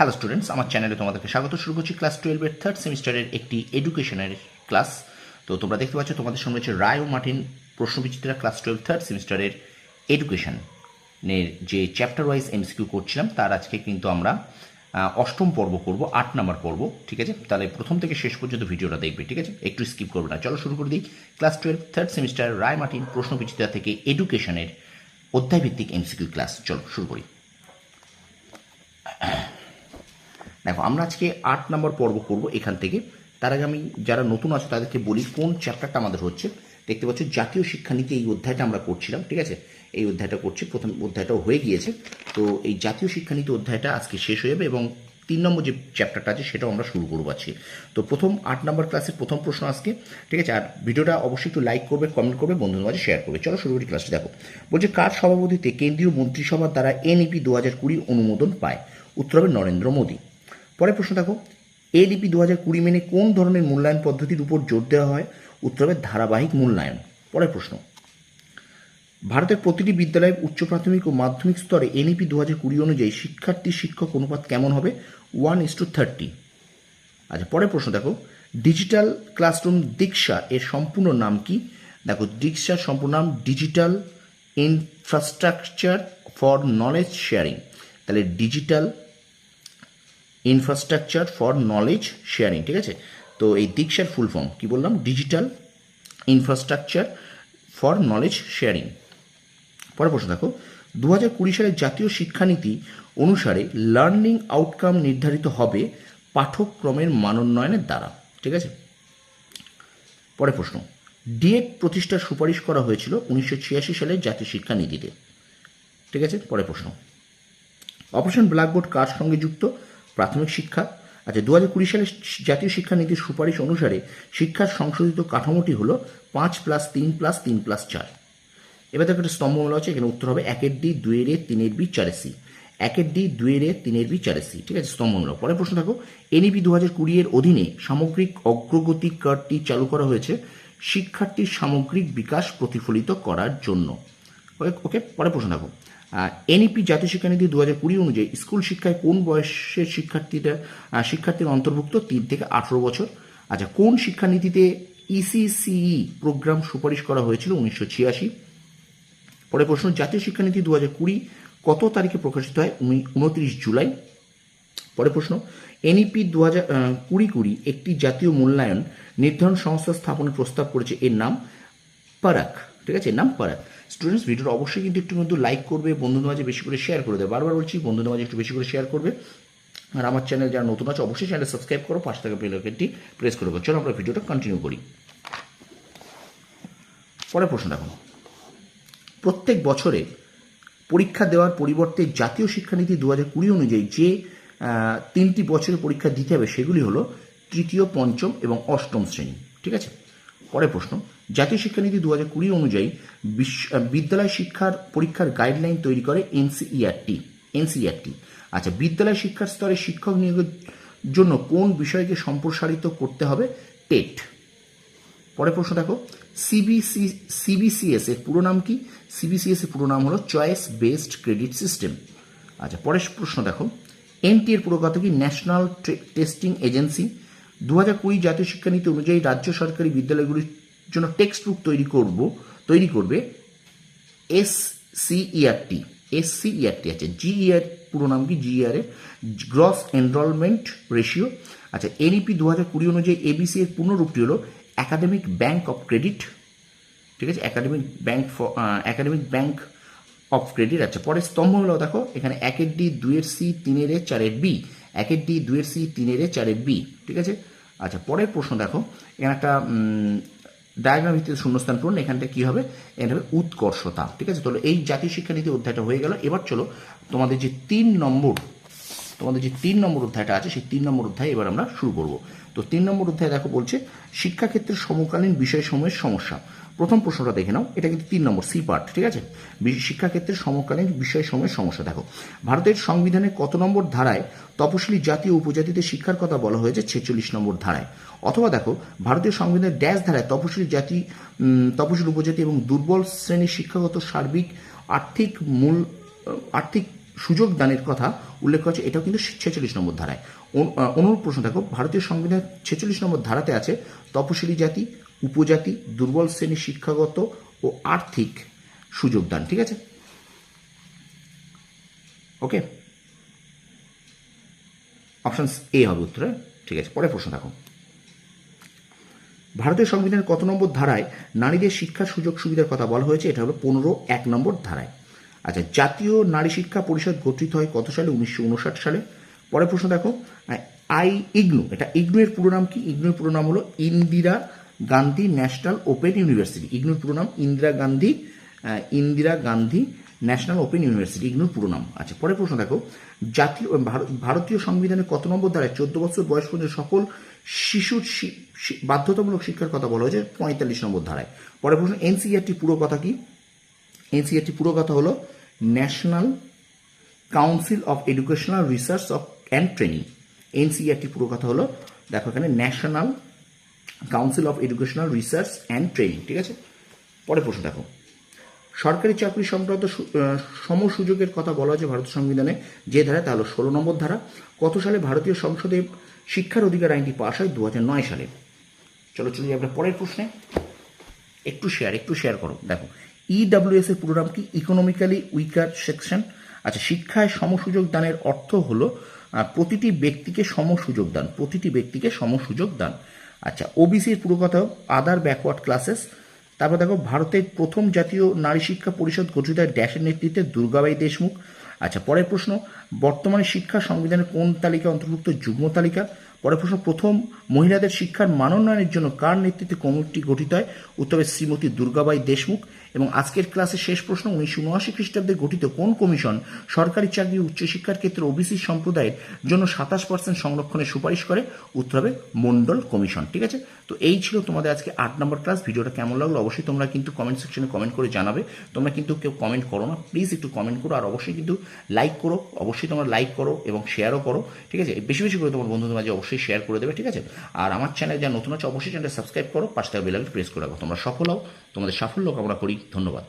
Hello students, আমার চ্যানেলে তোমাদেরকে স্বাগত। শুরু করছি ক্লাস 12-এর থার্ড সেমিস্টারের একটি এডুকেশনের ক্লাস। তো তোমরা দেখতে পাচ্ছ তোমাদের সামনে হচ্ছে রায় ও মার্টিন প্রশ্নবিচিত্রা ক্লাস 12 থার্ড সেমিস্টারের এডুকেশনের যে চ্যাপ্টার ওয়াইজ এমসিকিউ করছিলাম তার আজকে কিন্তু আমরা অষ্টম পর্ব করব, 8 নম্বর পর্ব। ঠিক আছে, তাহলে প্রথম থেকে শেষ পর্যন্ত ভিডিওটা দেখবে। ঠিক আছে, একটু স্কিপ করবে না। চলো শুরু করে দিই। ক্লাস 12 থার্ড সেমিস্টার রায় মার্টিন প্রশ্নবিচিত্রা থেকে এডুকেশনের অধ্যায়ভিত্তিক এমসিকিউ ক্লাস। চলো শুরু করি। দেখো, আমরা আজকে 8 নম্বর পর্ব করব এখান থেকে। তার আগে আমি যারা নতুন আছে তাদেরকে বলি কোন চ্যাপ্টারটা আমাদের হচ্ছে। দেখতে পাচ্ছ জাতীয় শিক্ষানীতি, এই অধ্যায়টা আমরা করছিলাম। ঠিক আছে, এই অধ্যায়টা করছি, প্রথম অধ্যায়টাও হয়ে গিয়েছে। তো এই জাতীয় শিক্ষানীতি অধ্যায়টা আজকে শেষ হয়ে যাবে এবং 3 নম্বর যে চ্যাপ্টারটা আছে সেটাও আমরা শুরু করবো আজকে। তো প্রথম 8 নম্বর ক্লাসের প্রথম প্রশ্ন আজকে। ঠিক আছে, আর ভিডিওটা অবশ্যই একটু লাইক করবে, কমেন্ট করবে, বন্ধুদের মাঝে শেয়ার করবে। চলো শুরু করি ক্লাসটা। দেখো, বলছে কার সভাপতিতে কেন্দ্রীয় মন্ত্রিসভার দ্বারা এনইপি 2020 অনুমোদন পায়? উত্তর হবে নরেন্দ্র মোদী। পরের প্রশ্ন দেখো, এনইপি 2020 মেনে কোন ধরনের মূল্যায়ন পদ্ধতির উপর জোর দেওয়া হয়? উত্তর হবে ধারাবাহিক মূল্যায়ন। পরের প্রশ্ন, ভারতের প্রতিটি বিদ্যালয়ে উচ্চ প্রাথমিক ও মাধ্যমিক স্তরে এনইপি 2020 অনুযায়ী শিক্ষার্থী শিক্ষক অনুপাত কেমন হবে? 1:30। আচ্ছা, পরের প্রশ্ন দেখো, ডিজিটাল ক্লাসরুম দীক্ষা এর সম্পূর্ণ নাম কি? দেখো, দীক্ষার সম্পূর্ণ নাম digital infrastructure for knowledge sharing. তাহলে digital infrastructure for knowledge sharing. ঠিক আছে, তো এই দীক্ষার ফুল ফর্ম কি বললাম? Digital infrastructure for knowledge sharing. পরের প্রশ্ন দেখো, 2020 সালের জাতীয় শিক্ষানীতি অনুসারে লার্নিং আউটকাম নির্ধারিত হবে পাঠ্যক্রমের মানোন্নয়নের দ্বারা। ঠিক আছে, পরের প্রশ্ন, ডিএড প্রতিষ্ঠার সুপারিশ করা হয়েছিল 1986 সালের জাতীয় শিক্ষানীতিতে। ঠিক আছে, পরের প্রশ্ন, অপারেশন ব্ল্যাকবোর্ড কার সঙ্গে যুক্ত? প্রাথমিক শিক্ষা। আচ্ছা, 2020 সালের জাতীয় শিক্ষানীতির সুপারিশ অনুসারে শিক্ষার সংশোধিত কাঠামোটি হলো 5+3+3+4। এবার দেখো একটা স্তম্ভ মেলা আছে, এখানে উত্তর হবে 1-D, 2-A, 3-B, 4C। 1-D, 2-A, 3-B, 4C। ঠিক আছে, স্তম্ভ মেলা। পরের প্রশ্ন দেখো, এনইপি 2020 এর অধীনে সামগ্রিক অগ্রগতি কার্ডটি চালু করা হয়েছে শিক্ষার্থীর সামগ্রিক বিকাশ প্রতিফলিত করার জন্য। ওকে, পরের প্রশ্ন দেখো, এনইপি জাতীয় শিক্ষানীতি 2020 অনুযায়ী স্কুল শিক্ষায় কোন বয়সের শিক্ষার্থীর অন্তর্ভুক্ত? 3 থেকে 18 বছর। আচ্ছা, কোন শিক্ষানীতিতে ইসিসিই প্রোগ্রাম সুপারিশ করা হয়েছিল? 1986। পরের প্রশ্ন, জাতীয় শিক্ষানীতি 2020 কত তারিখে প্রকাশিত হয়? 29 জুলাই। পরের প্রশ্ন, এনইপি 2020 একটি জাতীয় মূল্যায়ন নির্ধারণ সংস্থা স্থাপনের প্রস্তাব করেছে, এর নাম পারাক। ঠিক আছে, এর নাম পারাক। স্টুডেন্টস, ভিডিওটা অবশ্যই কিন্তু একটু লাইক করবে, বন্ধুদের মাঝে বেশি করে শেয়ার করে দেবে। বারবার বলছি, বন্ধুদের মাঝে একটু বেশি করে শেয়ার করবে। আর আমার চ্যানেল যারা নতুন আছে অবশ্যই চ্যানেল সাবস্ক্রাইব করো, পাশে থাকা বেল আইকনটি প্রেস করে চলো আমরা ভিডিওটা কন্টিনিউ করি। পরের প্রশ্ন দেখো, প্রত্যেক বছরে পরীক্ষা দেওয়ার পরিবর্তে জাতীয় শিক্ষানীতি 2020 অনুযায়ী যে 3টি বছরে পরীক্ষা দিতে হবে সেগুলি হলো তৃতীয়, পঞ্চম এবং অষ্টম শ্রেণী। ঠিক আছে, পরের প্রশ্ন, জাতীয় শিক্ষানীতি 2020 অনুযায়ী বিদ্যালয় শিক্ষার পরীক্ষার গাইডলাইন তৈরি করে এনসিইআরটি। আচ্ছা, বিদ্যালয় শিক্ষার স্তরে শিক্ষক নিয়োগের জন্য কোন বিষয়কে সম্প্রসারিত করতে হবে? টেট। পরের প্রশ্ন দেখো, সিবিসিএস এর পুরো নাম কি? সিবিসিএস এর পুরো নাম হলো চয়েস বেসড ক্রেডিট সিস্টেম। আচ্ছা, পরের প্রশ্ন দেখো, এনটি এর পুরো কথা কি? National testing agency. 2020 জাতীয় শিক্ষানীতি অনুযায়ী রাজ্য সরকারি বিদ্যালয়গুলির জন্য টেক্সট বুক তৈরি করবে এসসিইআরটি। আছে। জিইআর পুরো নাম কি? জিইআর এর গ্রস এনরোলমেন্ট রেশিও। আচ্ছা, এনইপি 2020 অনুযায়ী এবিসি এর পূর্ণরূপটি হলো একাডেমিক ব্যাংক অফ ক্রেডিট। ঠিক আছে, একাডেমিক ব্যাংক অফ ক্রেডিট। আচ্ছা, পরের স্তম্ভগুলো দেখো, এখানে 1-D, 2-C, 3-A, 4-B। 1-D, 2-C, 3-A, 4-B। ঠিক আছে, আচ্ছা, পরের প্রশ্ন দেখো, এখানে একটা ডায়াগ্রাম ভিত্তিতে শূন্যস্থান পূরণ। এখানটা কি হবে? এখানে হবে উৎকর্ষতা। ঠিক আছে, তাহলে এই জাতীয় শিক্ষানীতি অধ্যায়টা হয়ে গেল। এবার চলো তোমাদের যে 3 নম্বর অধ্যায়টা আছে সেই 3 নম্বর অধ্যায় এবার আমরা শুরু করব। তো 3 নম্বর অধ্যায় দেখো, বলছে শিক্ষাক্ষেত্রের সমকালীন বিষয়সমূহের সমস্যা। প্রথম প্রশ্নটা দেখে নাও, এটা কিন্তু 3 নম্বর সি পার্ট। ঠিক আছে, শিক্ষাক্ষেত্রের সমকালীন বিষয়সমূহের সমস্যা। দেখো, ভারতের সংবিধানের কত নম্বর ধারায় তপশিলি জাতি ও উপজাতিদের শিক্ষার কথা বলা হয়েছে? 46 নম্বর ধারায়। অথবা দেখো, ভারতীয় সংবিধানের ড্যাশ ধারায় তপশিলি জাতি, তপশিলি উপজাতি এবং দুর্বল শ্রেণীর শিক্ষাগত সার্বিক আর্থিক সুযোগ দানের কথা উল্লেখ করা আছে, এটাও কিন্তু 46 নম্বর ধারায়। অনুরূপ প্রশ্ন দেখো, ভারতীয় সংবিধানের 46 নম্বর ধারাতে আছে তপশিলি জাতি, উপজাতি, দুর্বল শ্রেণীর শিক্ষাগত ও আর্থিক সুযোগ দান। ঠিক আছে, ওকে, অপশন এ হবে উত্তরে। ঠিক আছে, পরের প্রশ্ন দেখো, ভারতীয় সংবিধানের কত নম্বর ধারায় নারীদের শিক্ষার সুযোগ সুবিধার কথা বলা হয়েছে? এটা হলো 15(1) নম্বর ধারায়। আচ্ছা, জাতীয় নারী শিক্ষা পরিষদ গঠিত হয় কত সালে? 1959 সালে। পরের প্রশ্ন দেখো, ইগনু, এটা ইগনু এর পুরো নাম কি? ইগনুর পুরো নাম হলো Indira Gandhi national open university. ইগনুর পুরো নাম Indira Gandhi national open university, ইগনুর পুরো নাম। আচ্ছা, পরের প্রশ্ন দেখো, ভারতীয় সংবিধানের কত নম্বর ধারায় 14 বছর বয়স পর্যন্ত সকল শিশুর বাধ্যতামূলক শিক্ষার কথা বলা হয়েছে? 45 নম্বর ধারায়। পরের প্রশ্ন, এনসিইআরটি পুরো কথা কি? এনসিইআরটি পুরো কথা হলো national council of educational research and training. NCERT পুরো কথা হলো, দেখো এখানে national council of educational research and training. ঠিক আছে, পরের প্রশ্ন দেখো, সরকারি চাকরি সংক্রান্ত সমসুযোগের কথা বলা হয়েছে ভারতীয় সংবিধানে যে ধারা, তা হলো 16 নম্বর ধারা। কত সালে ভারতীয় সংসদে শিক্ষার অধিকার আইনটি পাশ হয়? 2009 সালে। চলো আমরা পরের প্রশ্নে। একটু শেয়ার করো। দেখো, ইডব্লিউএস এর পুরো নাম কি? Economically weaker section. আচ্ছা, শিক্ষায় সমসুযোগ দানের অর্থ হলো প্রতিটি ব্যক্তিকে সমসুযোগ দান, প্রতিটি ব্যক্তিকে সমসুযোগ দান। আচ্ছা, ওবিসির পুরো কথা আদার ব্যাকওয়ার্ড ক্লাসেস। তারপর দেখো, ভারতের প্রথম জাতীয় নারী শিক্ষা পরিষদ গঠিত হয় ড্যাশের নেতৃত্বে? দুর্গাবাই দেশমুখ। আচ্ছা, পরের প্রশ্ন, বর্তমানে শিক্ষা সংবিধানের কোন তালিকা অন্তর্ভুক্ত? যুগ্ম তালিকা। পরের প্রশ্ন, প্রথম মহিলাদের শিক্ষার মানোন্নয়নের জন্য কার নেতৃত্বে কমিটি গঠিত হয়? উত্তরে শ্রীমতী দুর্গাবাই দেশমুখ। এবং আজকের ক্লাসের শেষ প্রশ্ন, 1979 খ্রিস্টাব্দে গঠিত কোন কমিশন সরকারি চাকরি উচ্চশিক্ষার ক্ষেত্রে ওবিসি সম্প্রদায়ের জন্য 27% সংরক্ষণের সুপারিশ করে? উত্তর হবে মন্ডল কমিশন। ঠিক আছে, তো এই ছিল তোমাদের আজকে 8 নম্বর ক্লাস। ভিডিওটা কেমন লাগলো অবশ্যই তোমরা কিন্তু কমেন্ট সেকশনে কমেন্ট করে জানাবে। তোমরা কিন্তু কেউ কমেন্ট করো না, প্লিজ একটু কমেন্ট করো, আর অবশ্যই কিন্তু লাইক করো, অবশ্যই তোমরা লাইক করো এবং শেয়ারও করো। ঠিক আছে, বেশি বেশি করে তোমার বন্ধুদের মাঝে অবশ্যই শেয়ার করে দেবে। ঠিক আছে, আর আমার চ্যানেল যা নতুন আছে অবশ্যই চ্যানেলটা সাবস্ক্রাইব করো, পাশে থাকা বেল আইকনটি প্রেস করে রাখো। তোমরা সফল হও, তোমাদের সাফল্য কামনা করি। ধন্যবাদ।